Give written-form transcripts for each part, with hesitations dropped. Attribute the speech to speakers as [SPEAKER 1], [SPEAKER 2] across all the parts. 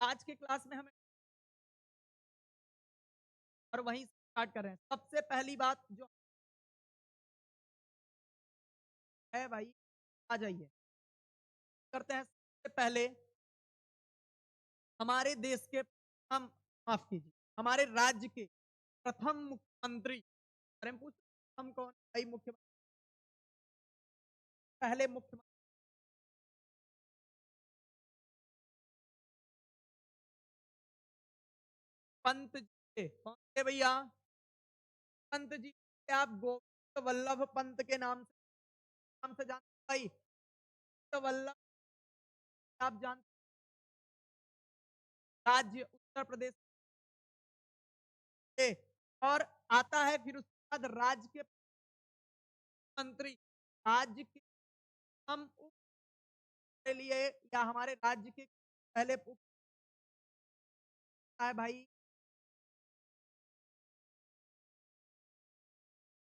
[SPEAKER 1] आज के क्लास में हमें और वहीं से स्टार्ट कर रहे हैं। सबसे पहली बात जो है भाई, आ जाइए। करते हैं सबसे पहले हमारे देश के हम माफ कीजिए, हमारे राज्य के प्रथम मुख्यमंत्री बारे में पूछ हम कौन भाई मुख्यमंत्री पहले मुख्यमंत्री पंत जी थे। कौन थे भैया? पंत जी। आप गोविंद वल्लभ पंत के नाम से जानते हैं भाई? गोविंद वल्लभ आप जानते हैं, राज्य उत्तर प्रदेश से। और आता है फिर उसके बाद राज्य के मंत्री, राज्य के हम के लिए या हमारे राज्य के पहले है भाई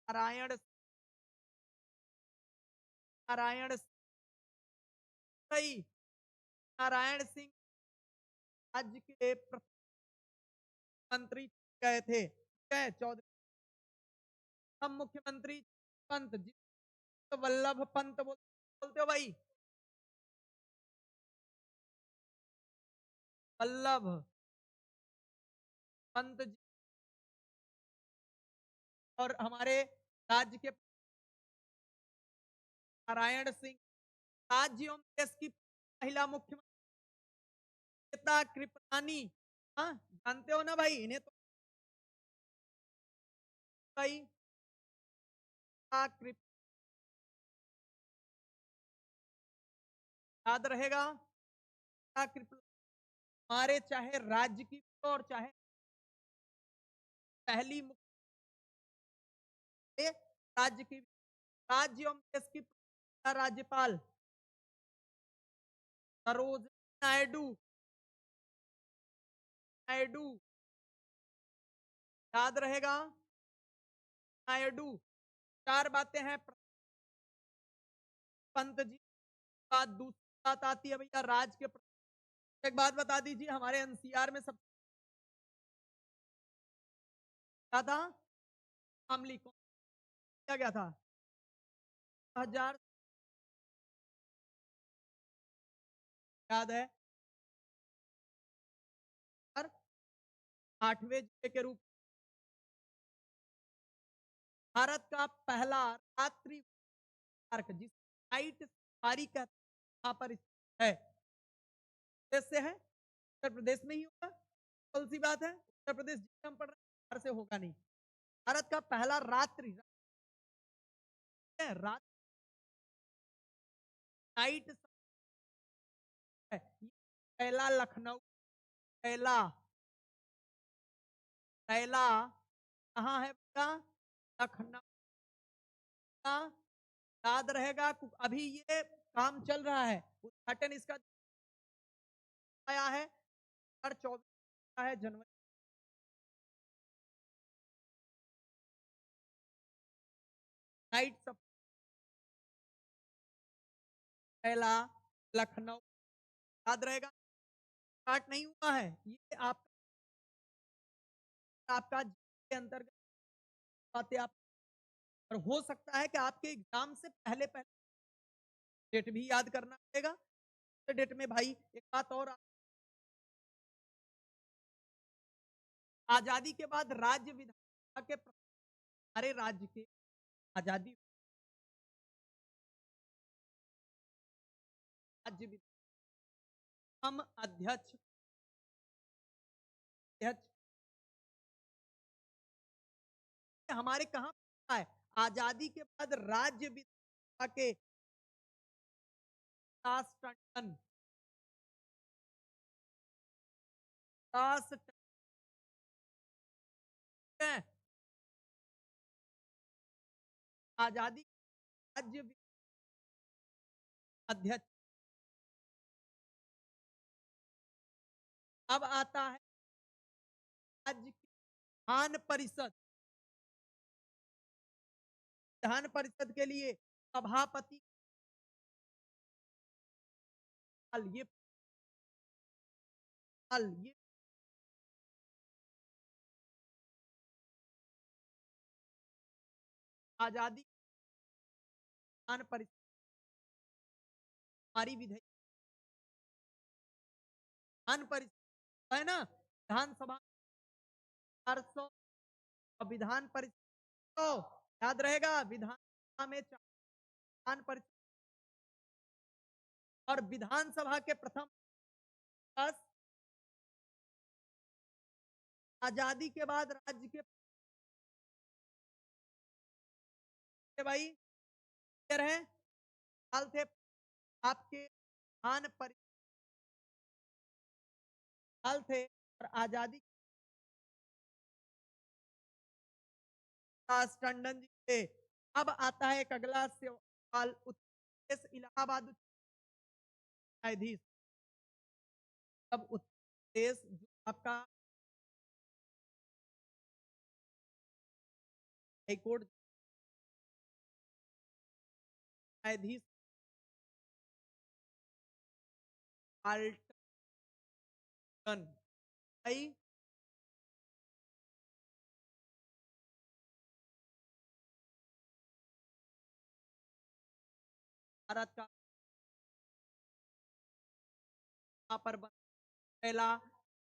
[SPEAKER 1] नारायण नारायण सही नारायण सिंह राज्य के मंत्री गए थे। चौधरी हम मुख्यमंत्री पंत जी वल्लभ पंत बोलते हो भाई? वल्लभ पंत जी। और हमारे राज्य के नारायण सिंह, राज्य एवं देश की महिला मुख्यमंत्री कृपलानी। हाँ, जानते हो ना भाई इन्हें तो भाई कृप याद रहेगा। हमारे चाहे राज्य की और चाहे पहली राज्य की राज्य एवं देश की राज्यपाल सरोज नायडू नायडू याद रहेगा। नायडू। चार बातें हैं पंत जी। बात दूसरी बात आती है भैया राज के एक बात बता दीजिए, हमारे एनसीआर में सब क्या था? मामली कौन किया गया था? 2000 याद है। और 8वें जिले के रूप भारत का पहला रात्रि पार्क जिस नाइट सफारी का यहाँ पर है, देश से है उत्तर प्रदेश में ही होगा। कौन सी बात है? उत्तर प्रदेश जिले हम पढ़ रहे हैं, बाहर से होगा नहीं। भारत का पहला रात्रि रात नाइट है। पहला लखनऊ पहला पहला कहाँ है बेटा? लखनऊ का। याद रहेगा। अभी ये काम चल रहा है, उद्घाटन इसका आया है 2024 है जनवरी। नाइट सब पहला लखनऊ याद रहेगा। स्टार्ट नहीं हुआ है ये आपका के अंतर्गत बातें आप और हो सकता है कि आपके एग्जाम से पहले पहले डेट भी याद करना पड़ेगा। डेट में भाई एक बात और, आजादी के बाद राज्य विधानसभा के हमारे राज्य के आजादी राज्य हम अध्यक्ष अध्यक्ष हमारे कहाँ है? आजादी के बाद राज्य विधानसभा के विकास टंडन 50 टंडन आजादी राज्य अध्यक्ष। अब आता है राज्य की विधान परिषद। विधान परिषद के लिए सभापति ये साल ये आज़ादी विधान परिषद हमारी विधान परिषद है ना, विधानसभा 400 और विधान परिषद तो याद रहेगा विधानसभा में विधान परिषद और विधानसभा के प्रथम 10 आजादी के बाद राज्य के भाई क्लियर है साल थे आपके विधान परिषद साल थे और आजादी दास टंडन जी थे। अब आता है एक अगला सवाल उत्तर प्रदेश इलाहाबाद उच्च न्यायाधीश अब उत्तर प्रदेश जो आपका हाईकोर्ट न्यायाधीश आल्टन भाई भारत का यहाँ पर पहला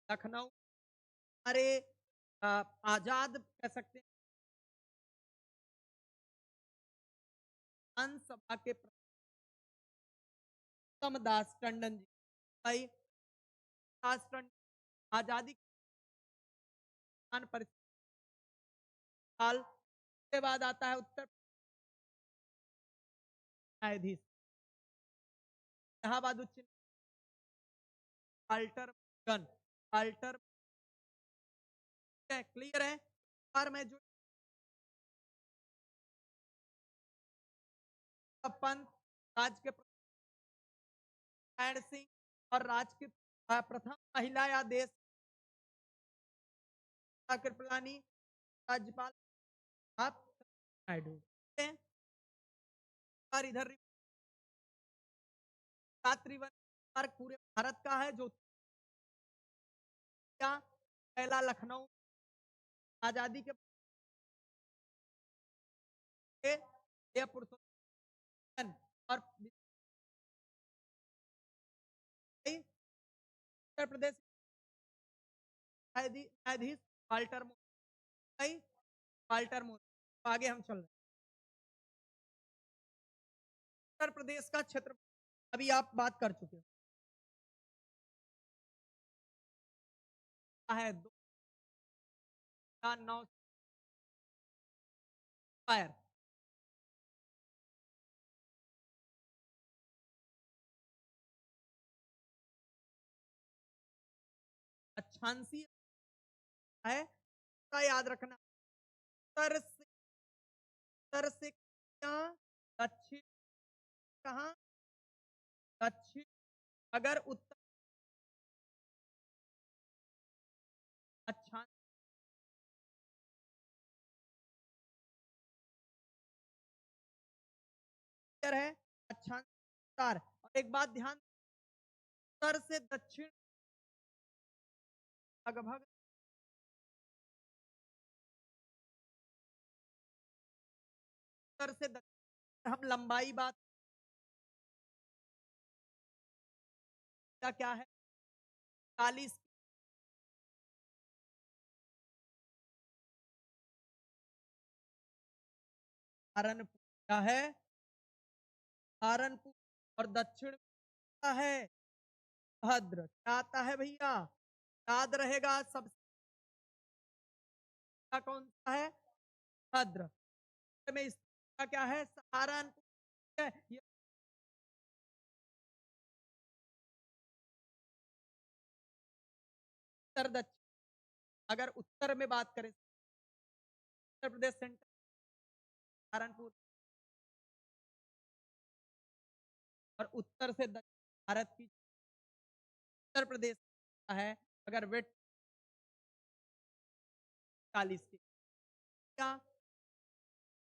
[SPEAKER 1] लखनऊ हमारे आजाद कह सकते हैं विधानसभा के प्रथम दास टंडन जी भाई दास टंडन आजादी के विधान परिषद साल के बाद आता है उत्तर न्यायाधीश इलाहाबाद उच्च अल्टर गन अल्टर क्लियर है बार में जो पंत राज्य के नारायण सिंह और राज्य की प्रथम महिला या देश कृपलानी राज्यपाल आप नायडू और इधर रात्रि वन पार्क पूरे भारत का है जो पहला लखनऊ आजादी के पुरुषोत्तम और उत्तर प्रदेश न्यायाधीश वाल्टर वाल्टर मोर आगे हम चल रहे हैं उत्तर प्रदेश का क्षेत्र अभी आप बात कर चुके हो है 2009 फायर अच्छांसी है याद रखना उत्तर से दक्षिण कहाँ दक्षिण अगर उत्तर अच्छा है अच्छा और एक बात ध्यान उत्तर से दक्षिण लगभग उत्तर से दक्षिण हम लंबाई बात क्या है 40 सहारनपुर क्या है सहारनपुर और दक्षिण का है भद्र क्या आता है भैया याद रहेगा सबसे कौन सा है भद्र में इसका क्या है सहारनपुर ये उत्तर दक्षिण अगर उत्तर में बात करें उत्तर प्रदेश सेंटर सहारनपुर और उत्तर से दक्षिण भारत की उत्तर प्रदेश है अगर वेट 40 की क्या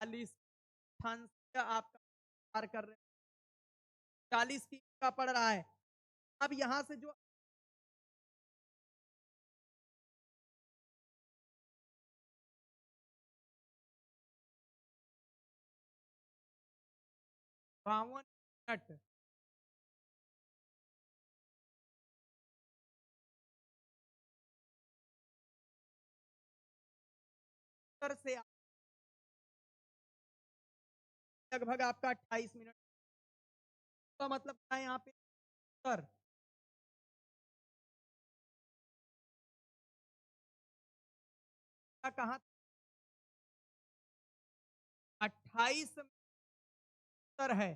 [SPEAKER 1] 40 स्थान से आपका पार कर रहे 40 की का पड़ रहा है अब यहाँ से जो 52 मिनट उत्तर से लगभग आपका 28 मिनट का मतलब क्या है यहाँ पे उत्तर का कहाँ 28 उत्तर है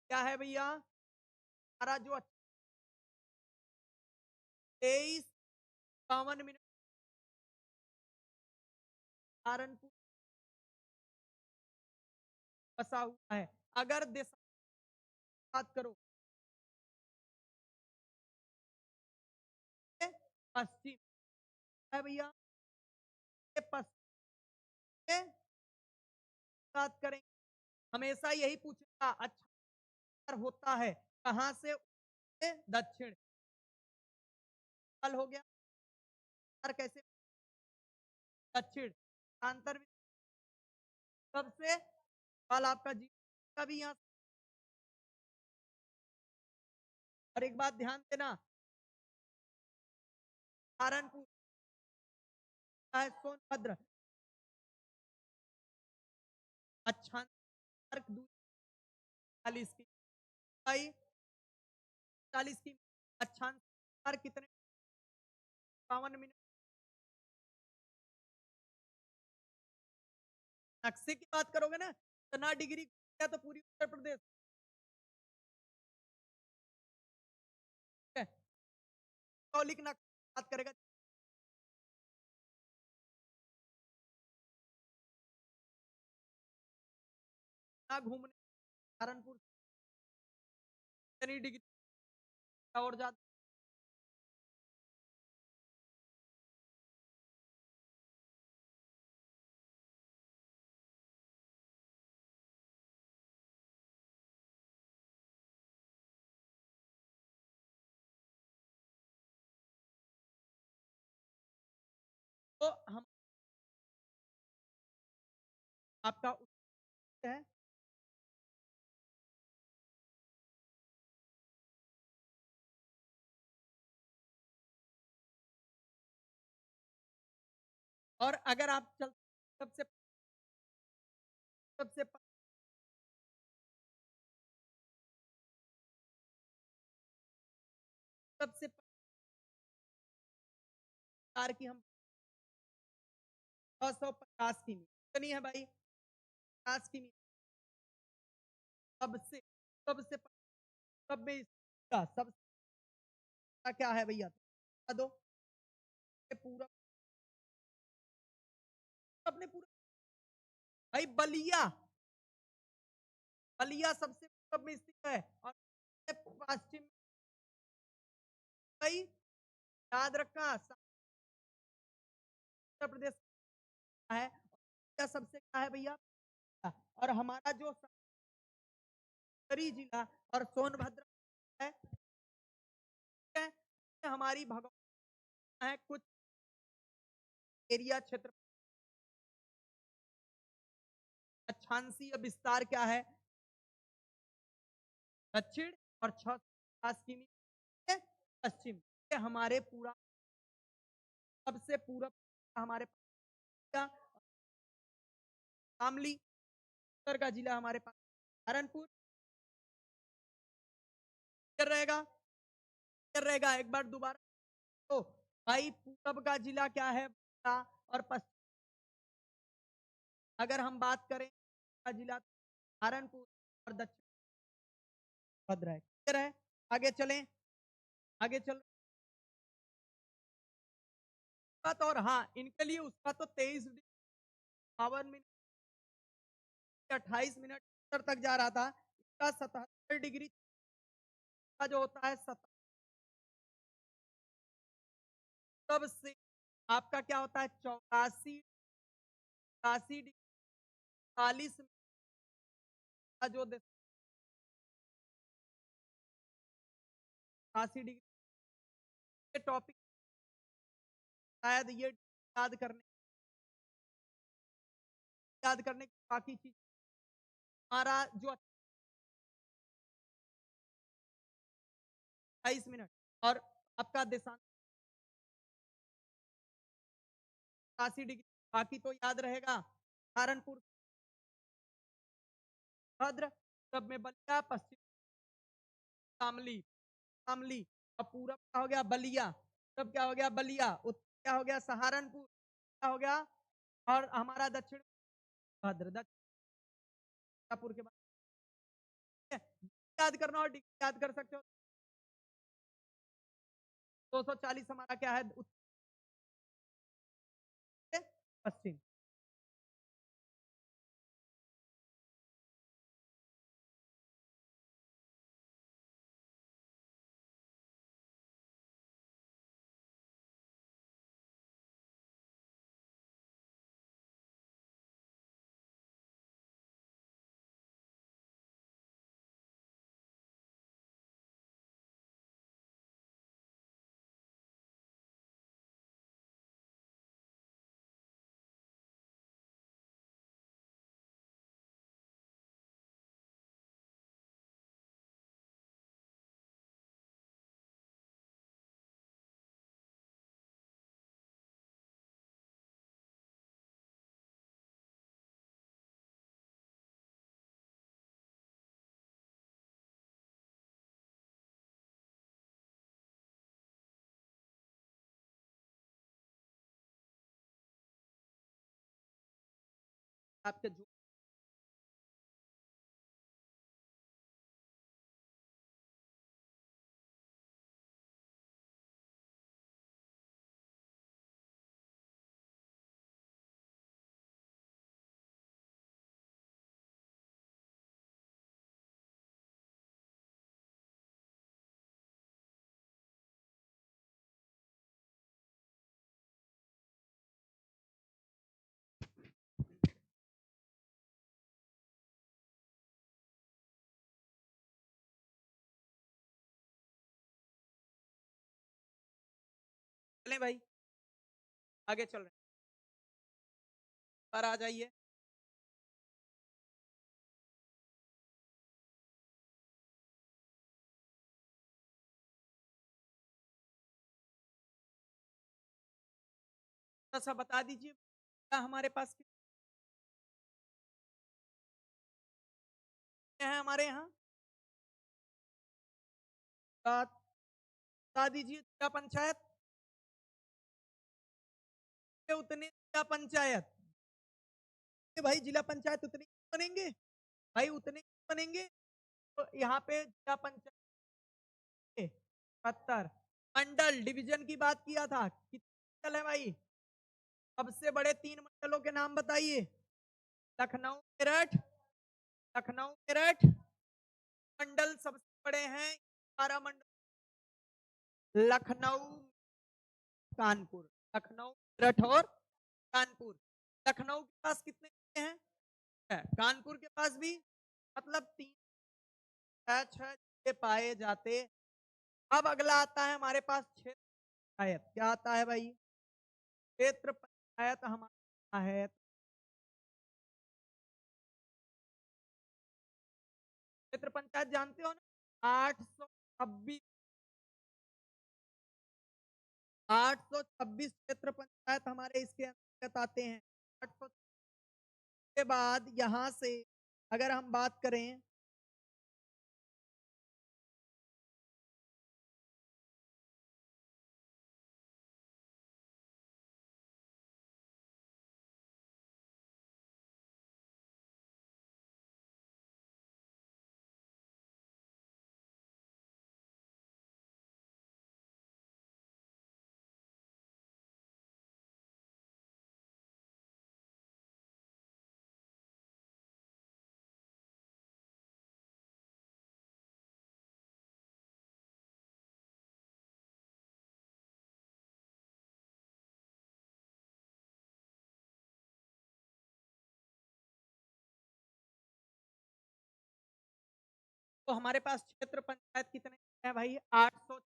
[SPEAKER 1] क्या है भैया हमारा जो 23:52 सहारनपुर बसा हुआ है अगर दिशा की बात करो पश्चिम है भैया ये पश्चिम में बात करेंगे हमेशा यही पूछेगा अच्छा होता है कहाँ से दक्षिण फल हो गया और कैसे दक्षिण अंतर सबसे फल आपका जीवन का भी यहाँ और एक बात ध्यान देना सहारनपुर है सोनभद्र अच्छा 40 की भाई 40 की अच्छा कितने 52 मिनट नक्शे की बात करोगे ना इतना डिग्री क्या तो पूरी उत्तर प्रदेश है मौलिक नक्शे बात करेगा ना घूमने सहारनपुर कितनी डिग्री और ज्यादा तो हम आपका उत्तर है और अगर आप चल सबसे सबसे सबसे प्रकार की हम 650 की कितनी है भाई 50 की सबसे सबसे सब में इसका सबसे क्या है भैया बता दो ये पूरा अपने पूरा भाई बलिया बलिया सबसे पूरब में स्थित है और पश्चिम भाई याद रखना उत्तर प्रदेश का है क्या सबसे क्या है भैया और हमारा जो उत्तरी जिला और सोनभद्र है हमारी भगवान है कुछ एरिया क्षेत्र अक्षांशीय विस्तार क्या है दक्षिण और 650 किमी पश्चिम ये हमारे पूरा सबसे पूरब हमारे शामली उत्तर का जिला हमारे पास सहारनपुर रहेगा रहेगा एक बार दोबारा तो भाई पूरब का जिला क्या है और पश्चिम अगर हम बात करें का जिला सहारनपुर और दक्षिण भद्र है क्लियर है आगे चलें आगे चल और हाँ इनके लिए उसका तो 23:52 28 मिनट उत्तर तक जा रहा था इसका 77 डिग्री का जो होता है तब से आपका क्या होता है 84 डिग्री 40 का जो 80 डिग्री के टॉपिक शायद ये याद करने की बाकी चीज हमारा जो 28 मिनट। और आपका देशांतर 80 डिग्री, बाकी तो याद रहेगा। सहारनपुर भद्र, पूरब में बलिया, पश्चिम शामली, शामली, और पूरब क्या हो गया बलिया, पूरब क्या हो गया बलिया, उत्तर क्या हो गया सहारनपुर, क्या हो गया, और हमारा दक्षिण भद्र, दक्षिणपुर के बाद याद करना, और डिग्री याद कर सकते हो। 240 हमारा क्या है उत्तर पश्चिम। आपके जो चले भाई, आगे चल रहे हैं, पर आ जाइए। थोड़ा सा बता दीजिए क्या हमारे पास कितने हैं हमारे यहाँ, बता दीजिए। जिला पंचायत के उतने जिला पंचायत, भाई जिला पंचायत उतने बनेंगे, भाई उतने बनेंगे। तो यहाँ पे जिला पंचायत 70, मंडल डिवीजन की बात किया था, कितने मंडल है भाई, सबसे बड़े 3 मंडलों के नाम बताइए। लखनऊ मेरठ, लखनऊ मेरठ मंडल सबसे बड़े हैं, 12 मंडल। लखनऊ, कानपुर, लखनऊ मेरठ और कानपुर। लखनऊ के पास कितने हैं, कानपुर के पास भी, मतलब 3 6 जिले पाए जाते। अब अगला आता है हमारे पास क्षेत्र पंचायत, क्या आता है भाई, क्षेत्र पंचायत हमारा है। क्षेत्र पंचायत जानते हो ना, 826, 826 क्षेत्र पंचायत हमारे इसके अंतर्गत आते हैं। 800 के बाद यहां से अगर हम बात करें, तो हमारे पास क्षेत्र पंचायत कितने हैं भाई, 800।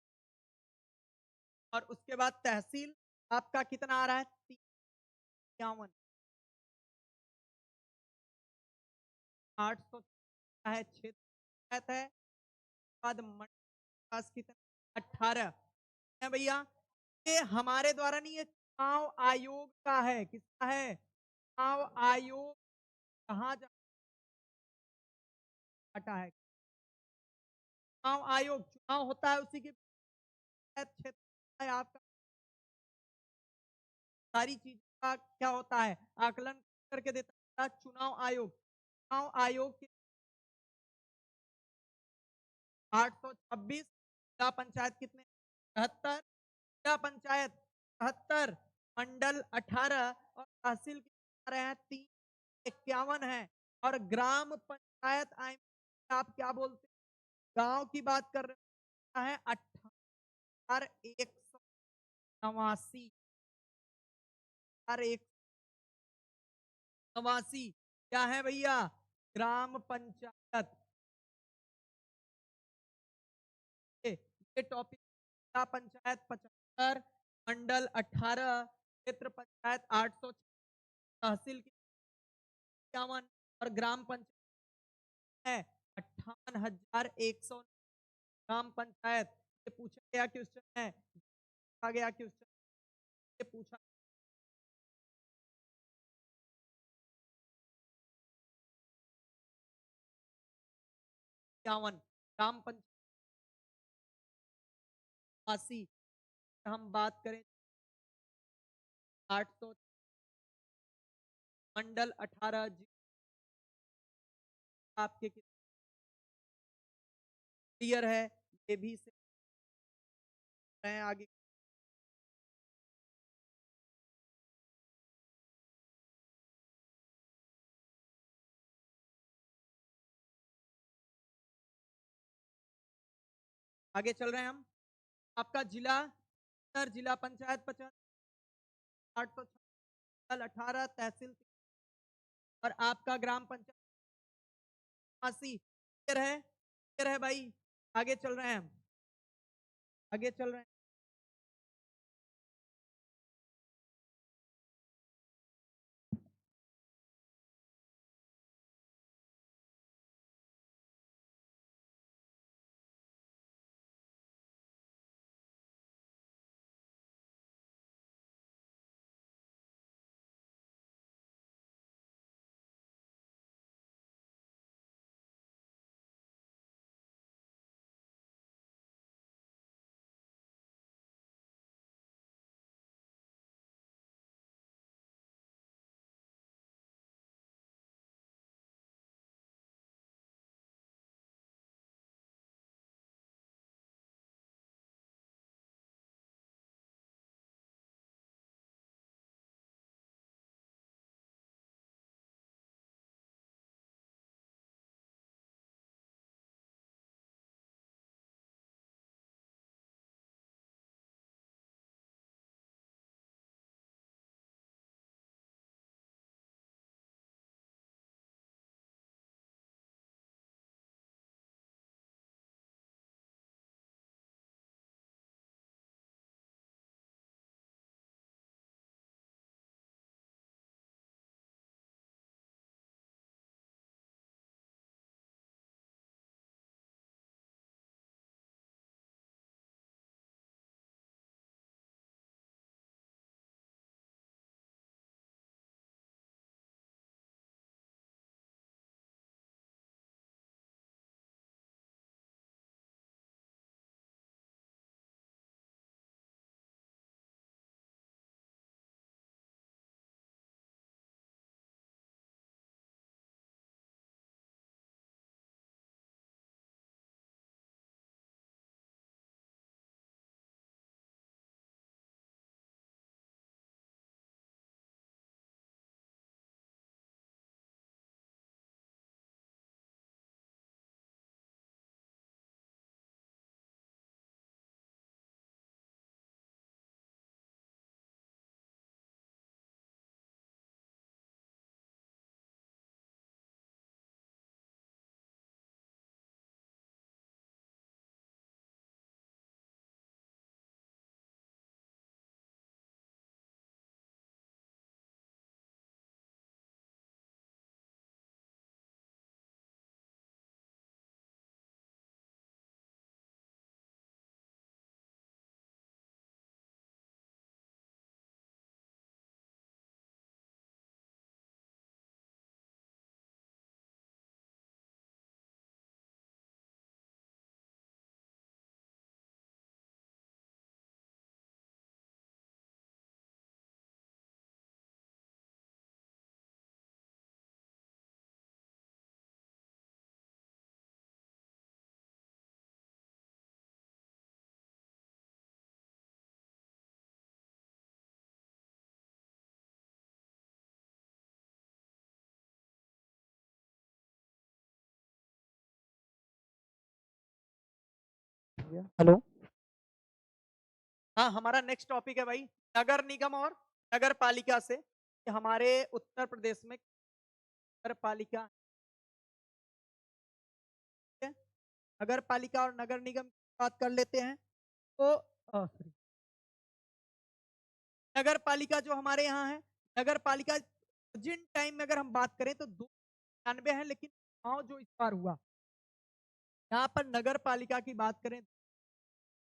[SPEAKER 1] और उसके बाद तहसील आपका कितना आ रहा है, 53, 800 है क्षेत्र पंचायत है। बाद मंडल पास कितना 18 है भैया। ये हमारे द्वारा नहीं, ये चुनाव आयोग का है। किसका है? चुनाव आयोग कहाँ जा हटा है? चुनाव आयोग, चुनाव होता है उसी के क्षेत्र है आपका, सारी चीज़ों का क्या होता है, आकलन करके देता है चुनाव आयोग। चुनाव आयोग के 826 जिला पंचायत कितने? 73 जिला पंचायत 73, मंडल 18 और तहसील कितने आ रहे हैं? 351 है। और ग्राम पंचायत आप क्या बोलते हैं? गाँव की बात कर रहे हैं 18,189 189 क्या है भैया? ग्राम पंचायत। ये टॉपिक जिला पंचायत 75, मंडल 18, क्षेत्र पंचायत 800, तहसील की 51 और ग्राम पंचायत है 58,100 ग्राम पंचायत। ये पूछा गया क्वेश्चन है, पूछा गया क्वेश्चन, ये पूछा 51 ग्राम पंचायत। हम बात करें 800, मंडल 18 आपके क्लियर है? ये भी से रहे हैं आगे। आगे चल रहे हैं हम। आपका जिला, जिला पंचायत 50, 818 तहसील और आपका ग्राम पंचायत 80। क्लियर है? क्लियर है भाई? आगे चल रहे हैं हम, आगे चल रहे हैं।
[SPEAKER 2] गया। हेलो।
[SPEAKER 1] हाँ, हमारा नेक्स्ट टॉपिक है भाई नगर निगम और नगर पालिका से कि हमारे उत्तर प्रदेश में नगर पालिका है। नगर पालिका और नगर निगम की बात कर लेते हैं तो सॉरी नगर पालिका जो हमारे यहाँ है नगर पालिका जिन टाइम में अगर हम बात करें तो 299 है, लेकिन चुनाव जो इस बार हुआ यहाँ पर नगर पालिका की बात करें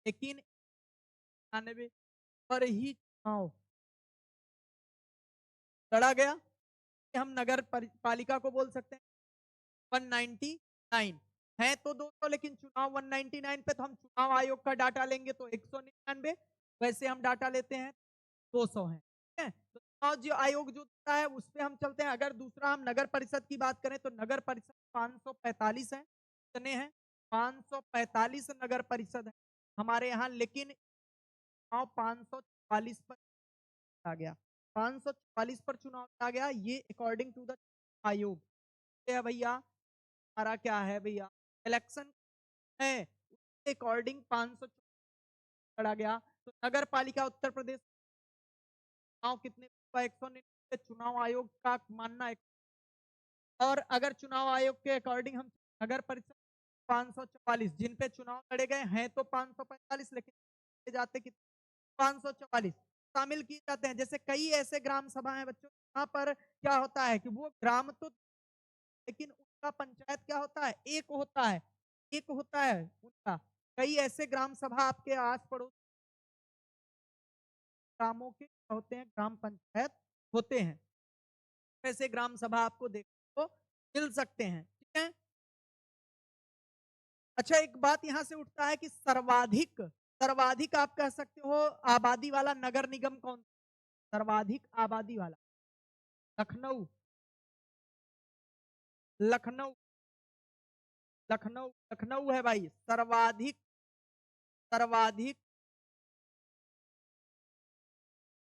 [SPEAKER 1] लेकिन 99 पर ही चुनाव लड़ा गया कि हम नगर पालिका को बोल सकते हैं 199 है तो 200, लेकिन चुनाव 199 पे तो हम चुनाव आयोग का डाटा लेंगे तो 199, वैसे हम डाटा लेते हैं 200 है, ठीक है। तो चुनाव जो आयोग जो होता है उस पे हम चलते हैं। अगर दूसरा हम नगर परिषद की बात करें तो नगर परिषद 545 है, कितने हैं 545 नगर परिषद है हमारे यहाँ, लेकिन चुनाव 544 पर आ गया, 544 पर चुनाव आ गया, ये अकॉर्डिंग टू द आयोग है भैया। हमारा क्या है भैया इलेक्शन है उसके अकॉर्डिंग 500 लड़ा गया। तो नगर पालिका उत्तर प्रदेश चुनाव कितने 199 चुनाव आयोग का मानना है। और अगर चुनाव आयोग के अकॉर्डिंग हम नगर परिषद 544 जिन पे चुनाव लड़े गए हैं तो 545, लेकिन जाते कितने 544 शामिल किए जाते हैं। जैसे कई ऐसे ग्राम सभा हैं बच्चों यहाँ पर क्या होता है कि वो ग्राम तो लेकिन उनका पंचायत क्या होता है एक होता है, एक होता है उनका। कई ऐसे ग्राम सभा आपके आस पड़ोस ग्रामों के होते हैं, ग्राम पंचायत होते हैं, ऐसे ग्राम सभा आपको देखने को मिल सकते हैं, ठीक है। अच्छा एक बात यहां से उठता है कि सर्वाधिक सर्वाधिक आप कह सकते हो आबादी वाला नगर निगम कौन, सर्वाधिक आबादी वाला लखनऊ, लखनऊ लखनऊ लखनऊ है भाई सर्वाधिक, सर्वाधिक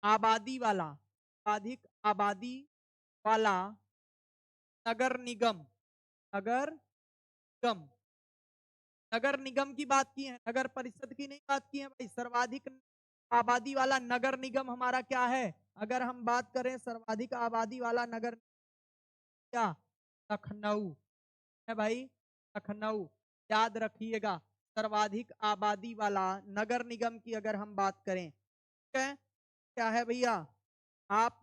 [SPEAKER 1] आबादी वाला, सर्वाधिक आबादी वाला नगर निगम, नगर निगम, नगर निगम की बात की है, नगर परिषद की नहीं बात की है भाई। सर्वाधिक आबादी वाला नगर निगम हमारा क्या है, अगर हम बात करें सर्वाधिक आबादी वाला नगर क्या लखनऊ है भाई, लखनऊ याद रखिएगा। सर्वाधिक आबादी वाला नगर निगम की अगर हम बात करें, ठीक है, क्या है भैया आप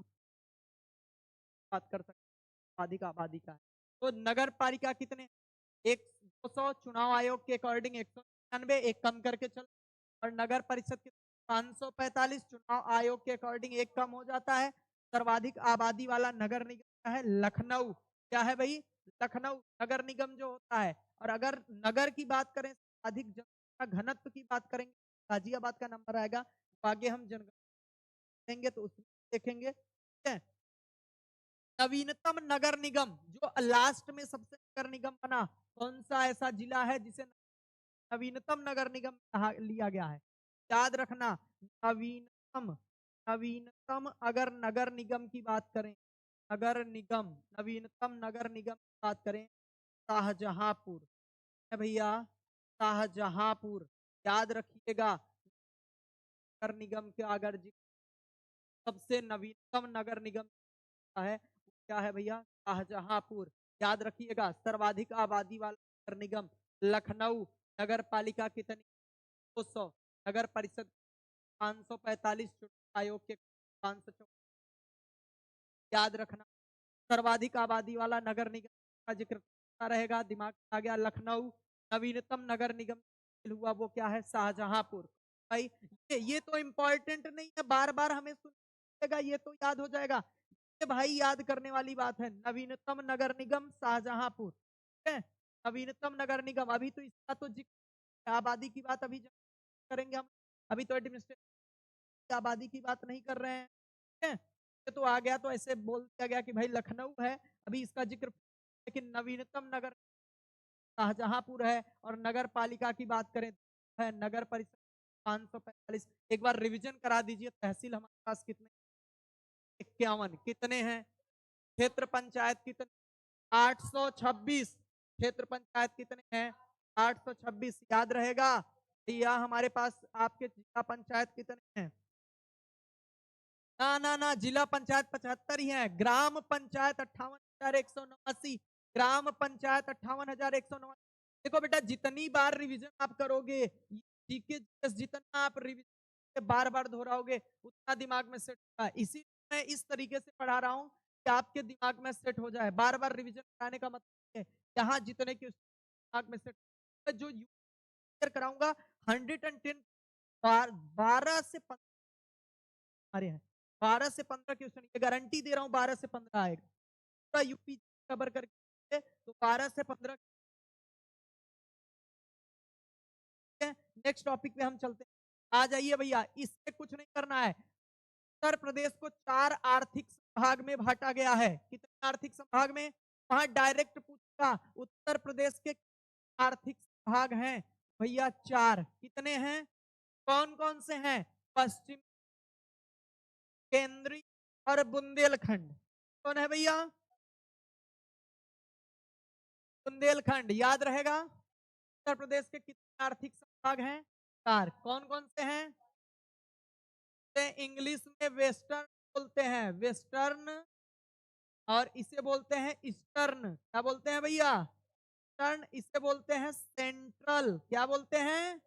[SPEAKER 1] बात कर सकते हैं सर्वाधिक आबादी का है। तो नगर पालिका कितने एक 200, चुनाव आयोग के अकॉर्डिंग 199 एक कम करके चल, और नगर परिषद के 545 चुनाव आयोग के अकॉर्डिंग एक कम हो जाता है। सर्वाधिक आबादी वाला नगर निगम है लखनऊ, क्या है भाई लखनऊ नगर निगम जो होता है। और अगर नगर की बात करें अधिक जनसंख्या घनत्व की बात करेंगे गाजियाबाद का नंबर आएगा, आगे हम जनगणना देंगे तो उसमें देखेंगे, ठीक है। नवीनतम नगर निगम जो लास्ट में सबसे नगर निगम बना कौन सा ऐसा जिला है जिसे नवीनतम नगर निगम लिया गया है, याद रखना नवीनतम, नवीनतम अगर नगर निगम की बात करें, नगर निगम नवीनतम नगर निगम की बात करें शाहजहांपुर है भैया, शाहजहांपुर याद रखिएगा। नगर निगम के अगर सबसे नवीनतम नगर निगम है क्या है भैया शाहजहांपुर, याद रखिएगा। सर्वाधिक आबादी वाला नगर निगम लखनऊ, नगर पालिका कितनी 200, नगर परिषद 545, चुनाव आयोग के 500, याद रखना। सर्वाधिक आबादी वाला नगर निगम का जिक्र रहेगा, दिमाग में आ गया लखनऊ। नवीनतम नगर निगम हुआ वो क्या है शाहजहांपुर भाई। ये तो इंपॉर्टेंट नहीं है, बार बार हमें सुनेगा ये तो याद हो जाएगा, ये भाई याद करने वाली बात है। नवीनतम नगर निगम शाहजहांपुर, ठीक है, नवीनतम नगर निगम। अभी तो इसका तो जिक्र आबादी की बात अभी करेंगे हम, अभी तो एडमिनिस्ट्रेशन आबादी की बात नहीं कर रहे हैं, ठीक है। ये तो आ गया तो ऐसे बोल दिया गया कि भाई लखनऊ है, अभी इसका जिक्र, लेकिन नवीनतम नगर शाहजहांपुर है। और नगर पालिका की बात करें है नगर परिषद 545। एक बार रिवीजन करा दीजिए तहसील हमारे पास कितने 51 कितने हैं, क्षेत्र पंचायत कितने 826, क्षेत्र पंचायत कितने हैं 826, याद रहेगा भैया हमारे पास आपके जिला पंचायत कितने हैं? ना ना ना, जिला पंचायत 75 ही है, ग्राम पंचायत 58,189, ग्राम पंचायत 58,189। देखो बेटा, जितनी बार रिवीजन आप करोगे, जीके जीएस जितना आप रिवीजन बार बार दोहराओगे, उतना दिमाग में सेट होगा। इसी मैं इस तरीके से पढ़ा रहा हूँ कि आपके दिमाग में सेट हो जाए। बार बार रिवीजन कराने का मतलब है यहाँ जितने की दिमाग में सेट, जो कराऊंगा 110, 12 से 15 आ रहे हैं, 12 से 15 क्वेश्चन, ये गारंटी दे रहा हूँ 12 से 15 आएगा, पूरा यूपी कवर करके, तो 12 से 15। नेक्स्ट टॉपिक पे हम चलते हैं। आ जाइए भैया, इससे कुछ नहीं करना है। उत्तर प्रदेश को 4 आर्थिक संभाग में बांटा गया है। कितने आर्थिक संभाग में? वहां डायरेक्ट पूछा उत्तर प्रदेश के आर्थिक संभाग हैं भैया 4। कितने हैं? कौन कौन से हैं? पश्चिम, केंद्रीय और बुंदेलखंड। कौन है भैया? बुंदेलखंड, याद रहेगा। उत्तर प्रदेश के कितने आर्थिक संभाग हैं? 4। कौन कौन से हैं? इंग्लिश में वेस्टर्न बोलते हैं, वेस्टर्न, और इसे बोलते हैं ईस्टर्न। क्या बोलते हैं भैया? ईस्टर्न। इसे बोलते हैं सेंट्रल। क्या बोलते हैं?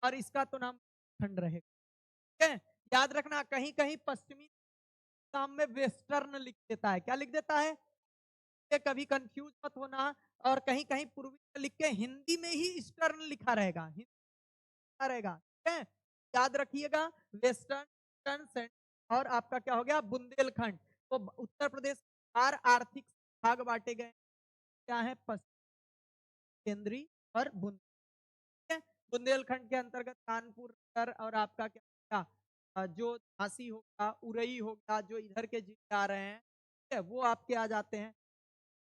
[SPEAKER 1] और इसका तो नाम खंड रहेगा। ठीक है, याद रखना, कहीं कहीं पश्चिमी नाम में वेस्टर्न लिख देता है। क्या लिख देता है? कभी कंफ्यूज मत होना। और कहीं कहीं पूर्वी लिख के हिंदी में ही ईस्टर्न लिखा रहेगा, हिंदी रहेगा। ठीक है, याद रखिएगा। वेस्टर्न, ईस्टर्न, सेंट्रल और आपका क्या हो गया? बुंदेलखंड। तो उत्तर प्रदेश 4 आर्थिक भाग बांटे गए। क्या है? पश्चिम, केंद्रीय और बुंदेलखंड के अंतर्गत कानपुर नगर और आपका क्या जो झांसी होगा, उरई होगा, जो इधर के जिले आ रहे हैं, ठीक है, वो आपके आ जाते हैं।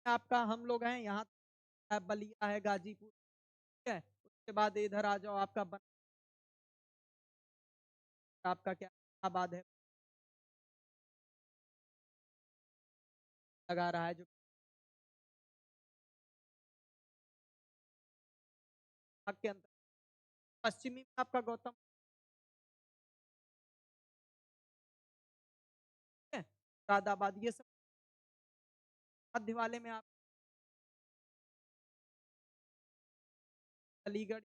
[SPEAKER 1] आपका हम लोग हैं यहाँ, बलिया है, गाजीपुर, ठीक है। उसके बाद इधर आ जाओ, आपका आपका क्या आबाद है, लगा रहा है जो के अंतर, पश्चिमी में आपका गौतम है, मुरादाबाद, ये सब मध्य वाले में आप अलीगढ़,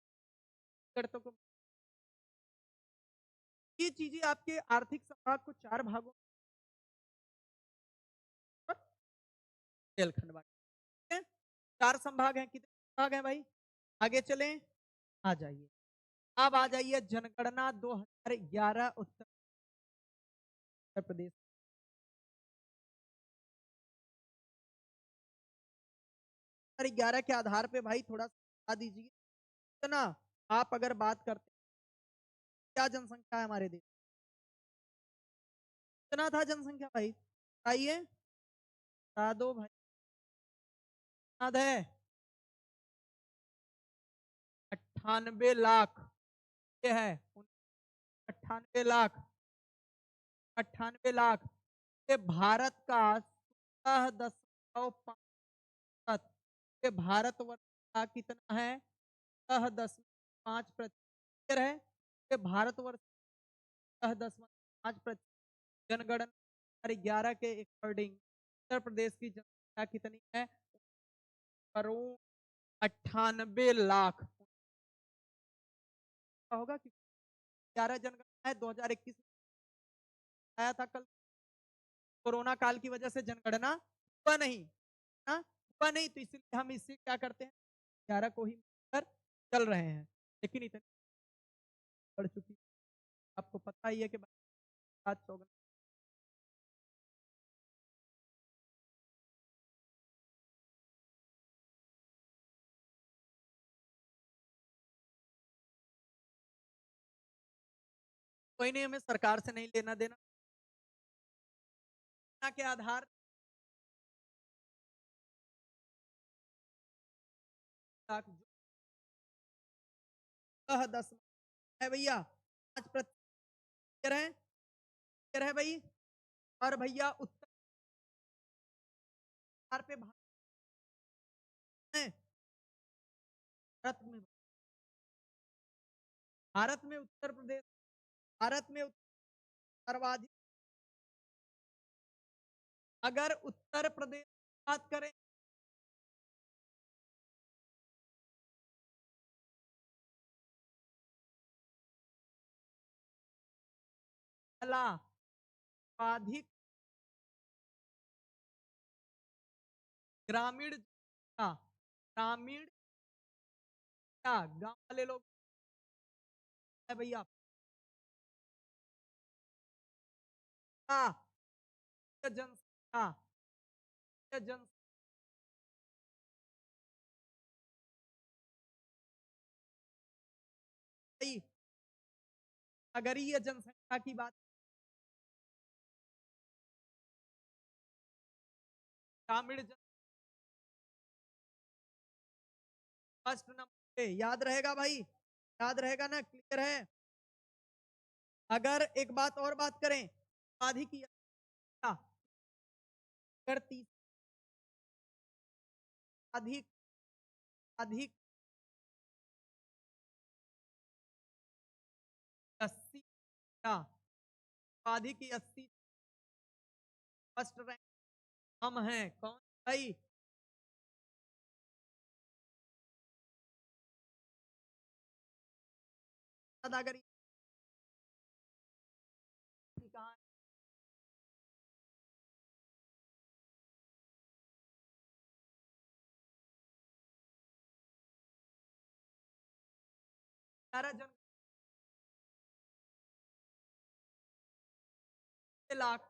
[SPEAKER 1] तो ये चीजें आपके आर्थिक संभाग को 4 भागों में बुंदेलखंड बांटे। 4 संभाग हैं। कितने संभाग हैं भाई? आगे चलें, आ जाइए। अब आ जाइए जनगणना 2011 उत्तर प्रदेश। 2011 के आधार पे भाई थोड़ा सा बता दीजिए, इतना आप अगर बात करते हैं, क्या जनसंख्या है हमारे देश? कितना था जनसंख्या भाई? बताइए, बता दो भाई। याद है? 98 लाख। ये है 98 लाख, 98 लाख। ये भारत का 16.5, ये भारतवर्ष का कितना है? 10.5% है। ये भारतवर्ष 10.5%। जनगणना 11 के अकॉर्डिंग उत्तर प्रदेश की जनसंख्या कितनी है? करोड़ 98 लाख होगा कि 11 जनगणना है 2021 में आया था कल। कोरोना काल की वजह से जनगणना हुआ नहीं, हाँ, हुआ नहीं, तो इसलिए हम इससे क्या करते हैं, 11 को ही कर चल रहे हैं। लेकिन इतनी बढ़ चुकी, आपको पता ही है कि बात 14। कोई नहीं, हमें सरकार से नहीं लेना देना के आधार जो 10 है भैया, 5% है, है भाई। और भैया उत्तर पे भारत में भारत में उत्तर प्रदेश भारत में सर्वाधिक अगर उत्तर प्रदेश की बात करें पहला सर्वाधिक ग्रामीण जनता, ग्रामीण क्या गाँव वाले लोग है भैया का जनसंख्या जनसंख्या नगरीय जनसंख्या की बात ग्रामीण जन फर्स्ट नंबर पे याद रहेगा भाई, याद रहेगा ना, क्लियर है। अगर एक बात और बात करें अधिक अगर तीस अधिक अधिक 80 का अधिक 80 फर्स्ट रैंक हम हैं कौन भाई दादागिरी कहा जन लाख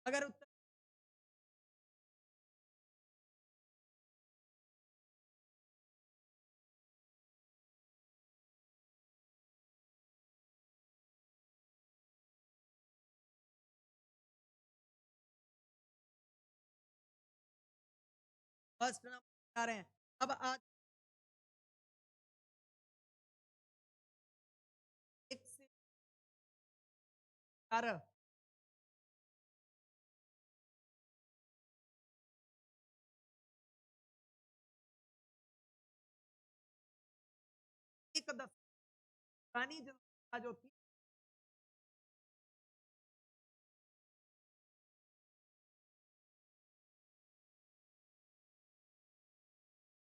[SPEAKER 1] अगर उत्तर फर्स्ट नंबर आ रहे हैं अब आज एक से 11 एक 10 पुरानी जनसंख्या जो थी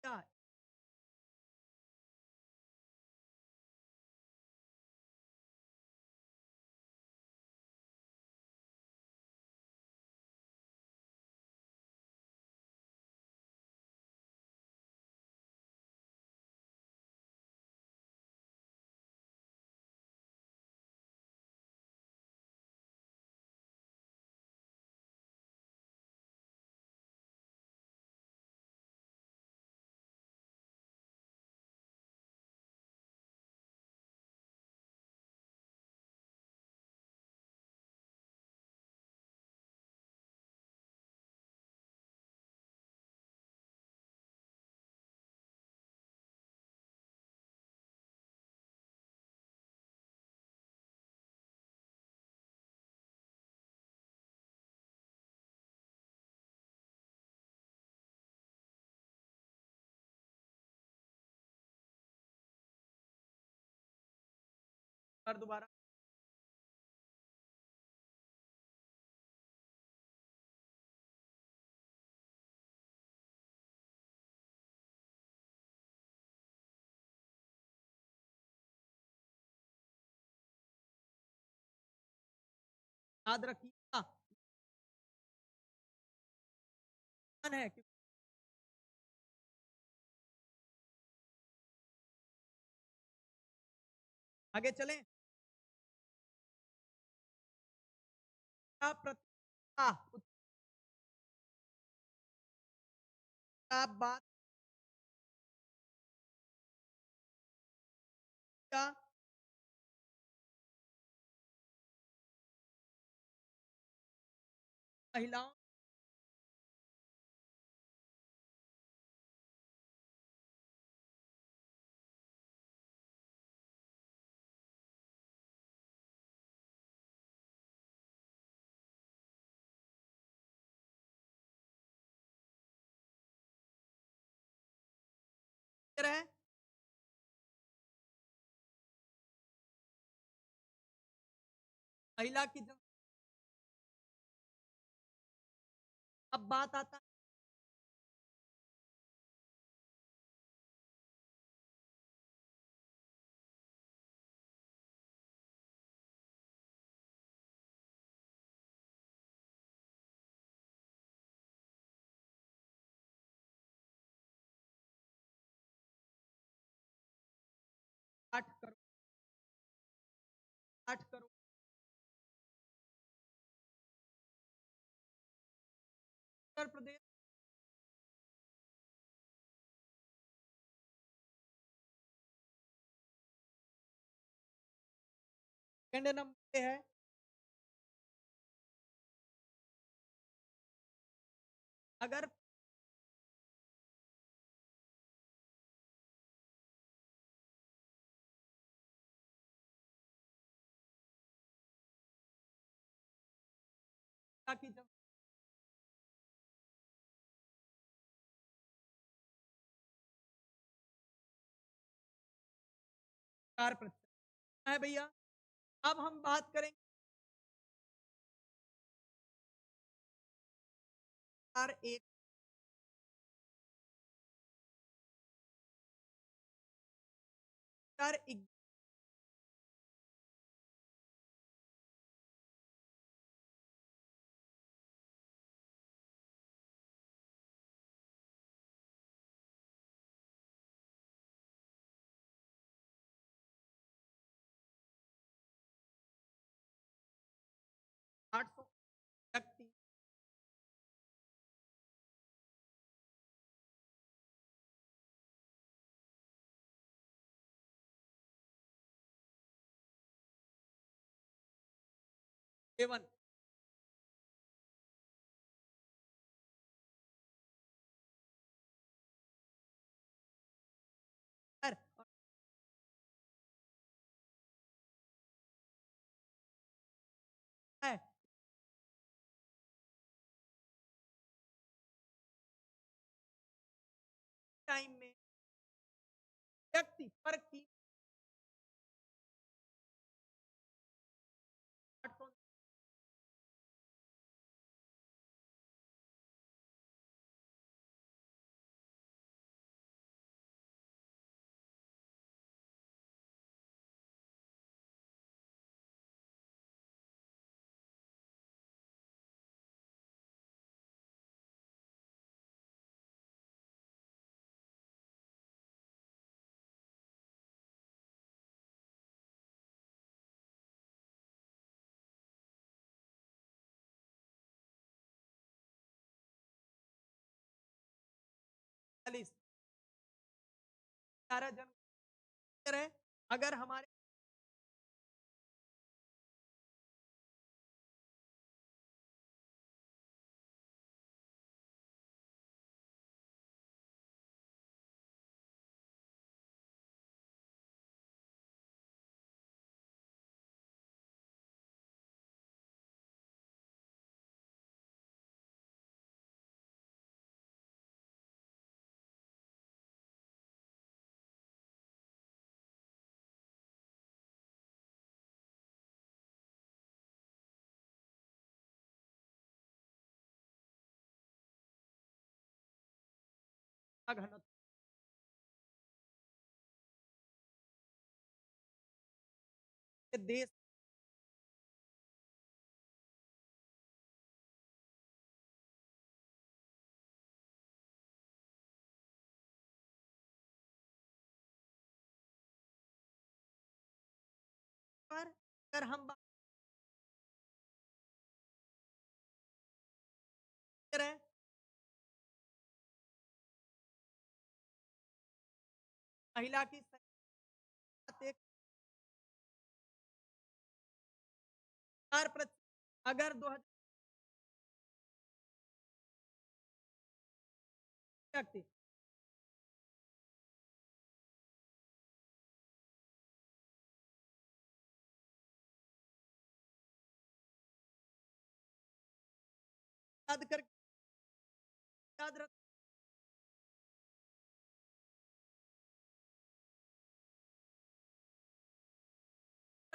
[SPEAKER 1] क्या और दोबारा याद रखिएगा है कि आगे चलें प्रतिशत आप बात का महिलाओं है महिला की जन अब बात आता है आठ करोड़ 8 करोड़ उत्तर प्रदेश सेकंड नंबर पे है। अगर महिला की जन चार प्रतिशत है भैया। अब हम बात करेंगे चार एक चार आठ सौ व्यक्ति एवं है टाइम में व्यक्ति पर की 800 40 11 जन है। अगर हमारे घनत्व के देश पर अगर हम बात करें महिला की संख्या एक 4%। अगर 2000 व्यक्ति याद कर याद रख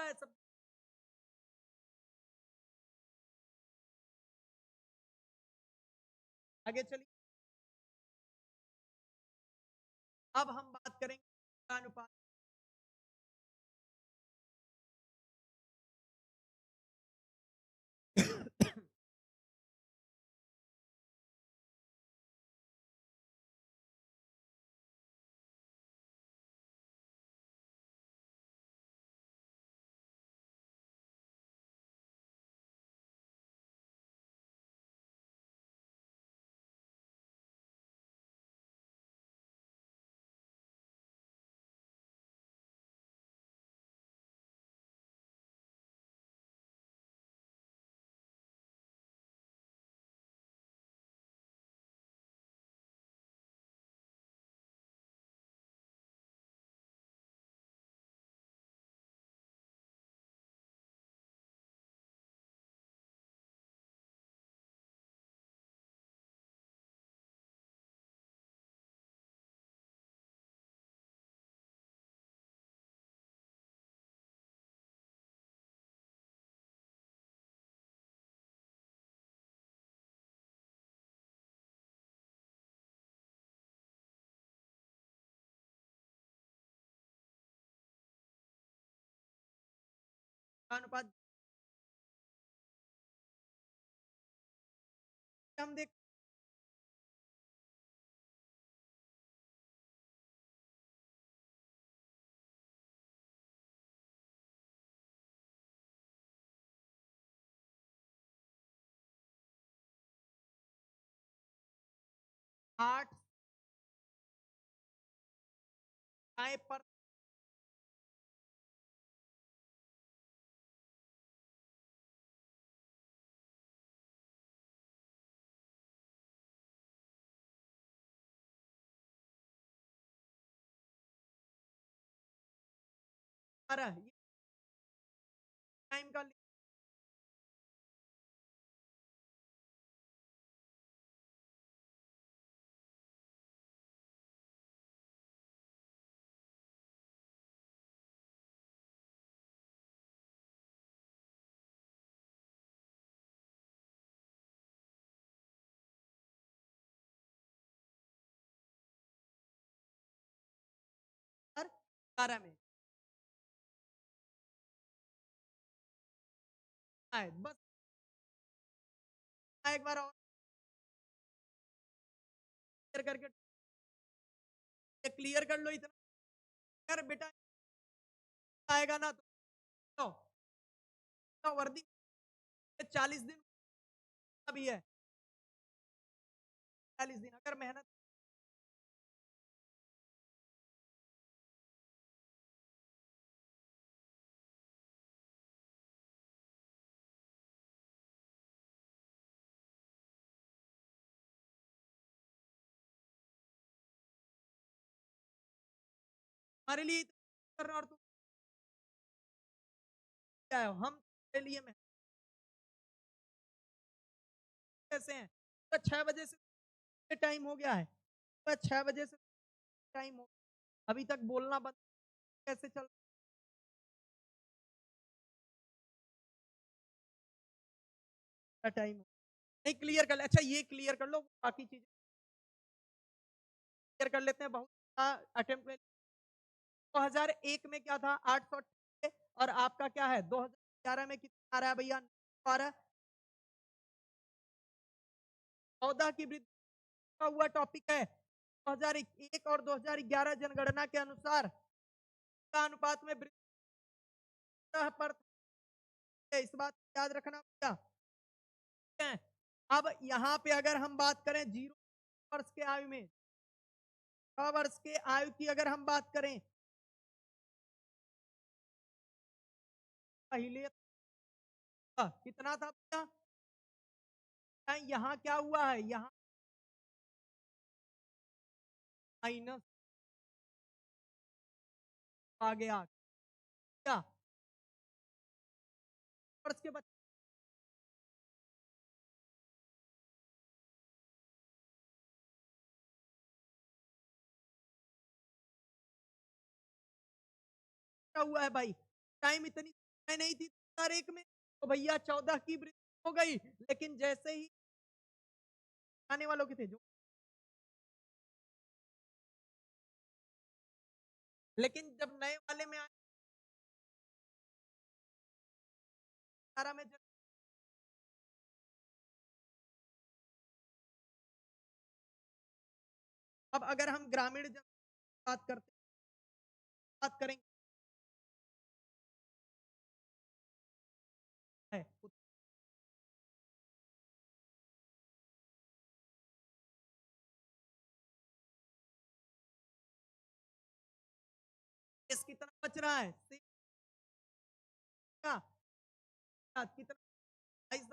[SPEAKER 1] है सब। आगे चलिए, अब हम बात करेंगे अनुपात। अनुपात हम देख, 8 आय पर टाइम का लिखकर 11 में आए बस। एक बार और क्लियर करके क्लियर कर लो इतना। अगर बेटा आएगा ना तो वर्दी 40 दिन अभी है, 40 दिन अगर मेहनत हमारे लिए इतना कर रहा और तुम क्या हो, हम तेरे लिए मेहनत कैसे हैं। तो 6 बजे से टाइम हो गया है, तो 6 बजे से टाइम हो, अभी तक बोलना बंद कैसे चल रहा टाइम। नहीं क्लियर कर ले, अच्छा ये क्लियर कर लो, बाकी चीजें क्लियर कर लेते हैं। बहुत अटेम्प्ट में 2001 में क्या था 800 और आपका क्या है 2011 में कितना आ रहा है भैया आ रहा है 14 की वृद्धि का हुआ टॉपिक है। 2001 और 2011 जनगणना के अनुसार का अनुपात में वृद्धि पर इस बात को याद रखना भैया। अब यहाँ पे अगर हम बात करें 0 वर्ष के आयु में, 6 वर्ष के आयु की अगर हम बात करें पहले कितना था भैया, यहाँ क्या हुआ है, यहाँ माइनस आ गया क्या वर्ष के बच्चे क्या हुआ है भाई, टाइम इतनी नहीं थी 2001 में, तो भैया 14 की वृद्धि हो गई, लेकिन जैसे ही आने वालों के थे जो, लेकिन जब नए वाले में आए 18 में अब अगर हम ग्रामीण जन बात करते बात करेंगे है, देश की तरफ बच रहा है, का कितना 22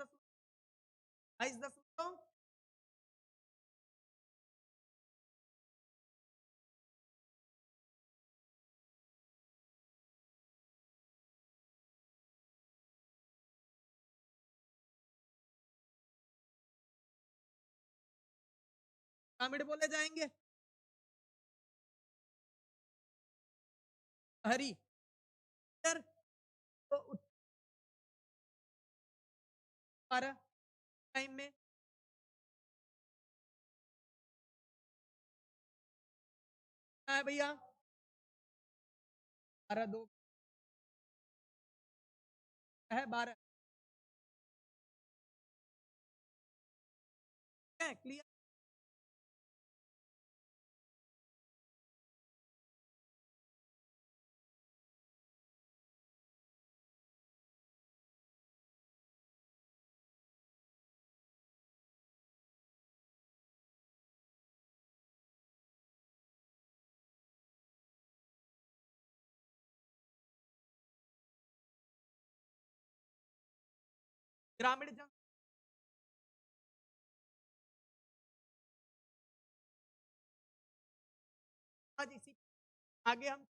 [SPEAKER 1] ग्रामीण बोले जाएंगे, हरी इधर तो 12 टाइम में है भैया, 12 2 है 12 है क्लियर। ग्रामीण जन आज इसी आगे हम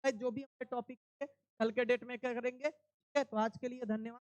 [SPEAKER 1] जो भी हमारे टॉपिक है कल के डेट में क्या करेंगे, ठीक है, तो आज के लिए धन्यवाद।